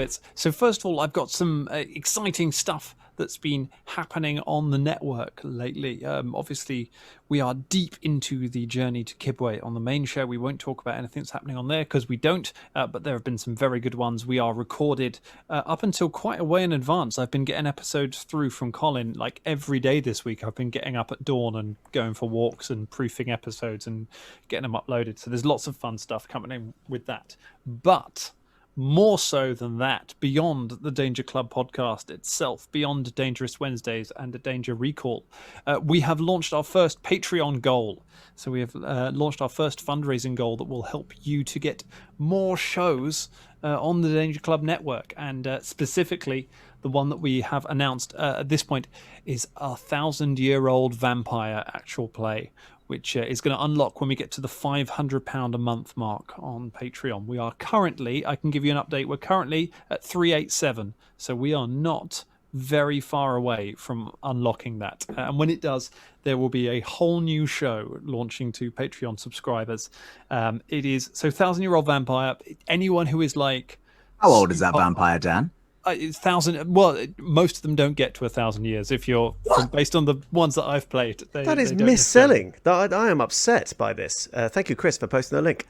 bits. So first of all, I've got some exciting stuff that's been happening on the network lately. Obviously, we are deep into the journey to Kibwe on the main show. We won't talk about anything that's happening on there because we don't, but there have been some very good ones. We are recorded up until quite a way in advance. I've been getting episodes through from Colin like every day this week. I've been getting up at dawn and going for walks and proofing episodes and getting them uploaded. So there's lots of fun stuff coming in with that. But more so than that, beyond the Danger Club podcast itself, beyond Dangerous Wednesdays and the Danger Recall, we have launched our first Patreon goal. So we have launched our first fundraising goal that will help you to get more shows on the Danger Club network. And specifically, the one that we have announced at this point is a 1,000-year-old vampire actual play, which is going to unlock when we get to the £500 a month mark on Patreon. We are currently, I can give you an update, we're currently at 387. So we are not very far away from unlocking that. And when it does, there will be a whole new show launching to Patreon subscribers. It is, so 1,000-year-old vampire, anyone who is like... How old is that vampire, Dan? It's 1,000. Well, most of them don't get to 1,000 years. If you're based on the ones that I've played, that is mis-selling. I am upset by this. Thank you, Chris, for posting the link.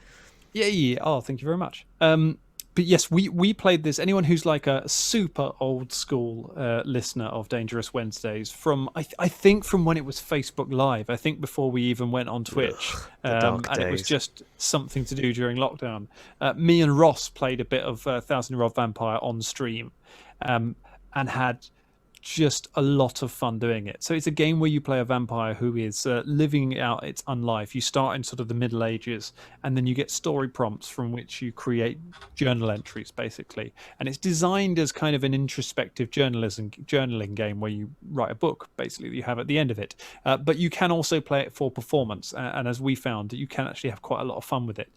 Yeah. Oh, thank you very much. But yes, we played this. Anyone who's like a super old school listener of Dangerous Wednesdays from I think from when it was Facebook Live. I think before we even went on Twitch, and it was just something to do during lockdown. Me and Ross played a bit of 1,000-Year-Old Vampire on stream, and had just a lot of fun doing it. So it's a game where you play a vampire who is living out its unlife. You start in sort of the Middle Ages, and then you get story prompts from which you create journal entries, basically. And it's designed as kind of an introspective journaling game where you write a book, basically, that you have at the end of it. But you can also play it for performance. And as we found, you can actually have quite a lot of fun with it.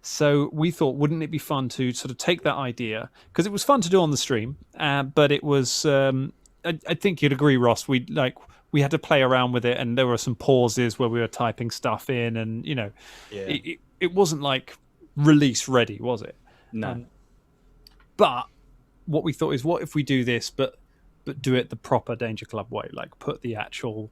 So we thought, wouldn't it be fun to sort of take that idea? Because it was fun to do on the stream, but it was... I think you'd agree, Ross. We had to play around with it, and there were some pauses where we were typing stuff in, and it wasn't like release ready, was it? No. But what we thought is, what if we do this, but do it the proper Danger Club way? Like put the actual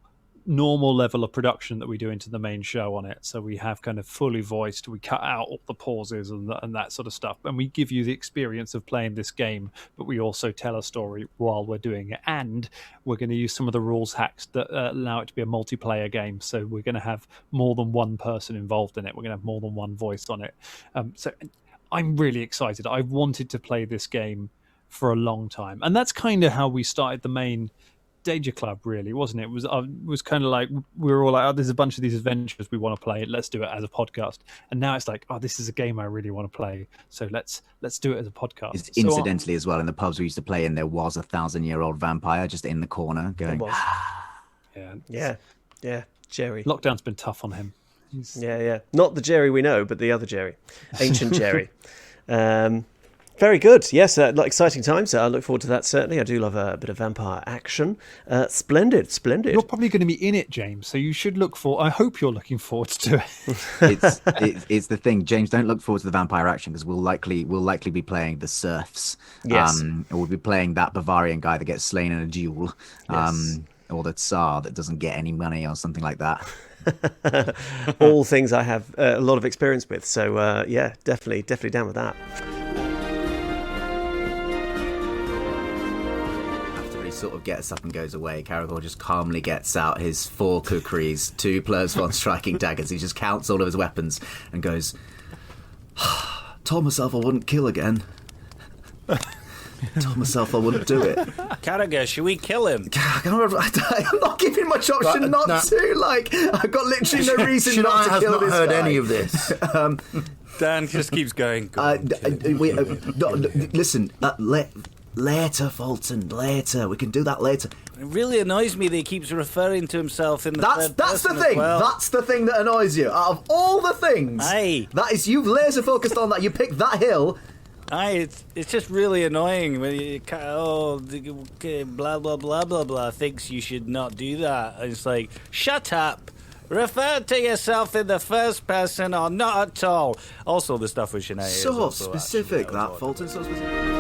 normal level of production that we do into the main show on it, so we have kind of fully voiced, we cut out all the pauses and that sort of stuff, and we give you the experience of playing this game, but we also tell a story while we're doing it. And we're going to use some of the rules hacks that allow it to be a multiplayer game, so we're going to have more than one person involved in it, we're going to have more than one voice on it. So I'm really excited. I've wanted to play this game for a long time, and that's kind of how we started the main Danger Club, really, wasn't it? It was kind of like we were all like, oh, there's a bunch of these adventures we want to play, let's do it as a podcast. And now it's like, oh, this is a game I really want to play, so let's do it as a podcast. Incidentally, as well, in the pubs we used to play in, there was a 1,000-year-old vampire just in the corner going, yeah, Jerry. Lockdown's been tough on him. Yeah, not the Jerry we know, but the other Jerry, ancient Jerry. Very good. Yes, exciting times. I look forward to that, certainly. I do love a bit of vampire action. Splendid. You're probably going to be in it, James, so you should I hope you're looking forward to it. It's the thing, James, don't look forward to the vampire action, because we'll likely be playing the serfs. Yes. We'll be playing that Bavarian guy that gets slain in a duel. Yes. Or the Tsar that doesn't get any money or something like that. All things I have a lot of experience with. So, yeah, definitely down with that. Sort of gets up and goes away. Caragor just calmly gets out his 4 kukris, 2 Plurz striking daggers. He just counts all of his weapons and goes, told myself I wouldn't kill again. Told myself I wouldn't do it. Caragor, should we kill him? I'm not giving much option to. Like, I've got literally no reason not to kill this guy. I have not heard any of this. Dan just keeps going. Listen, later, Fulton, later. We can do that later. It really annoys me that he keeps referring to himself in the third That's the person thing. as well. That's the thing that annoys you. Out of all the things, that is, you've laser focused on that. You picked that hill. It's just really annoying when you blah blah blah blah blah thinks you should not do that. And it's like, shut up. Refer to yourself in the first person or not at all. Also, the stuff with Sinead. So specific, that Fulton. So specific.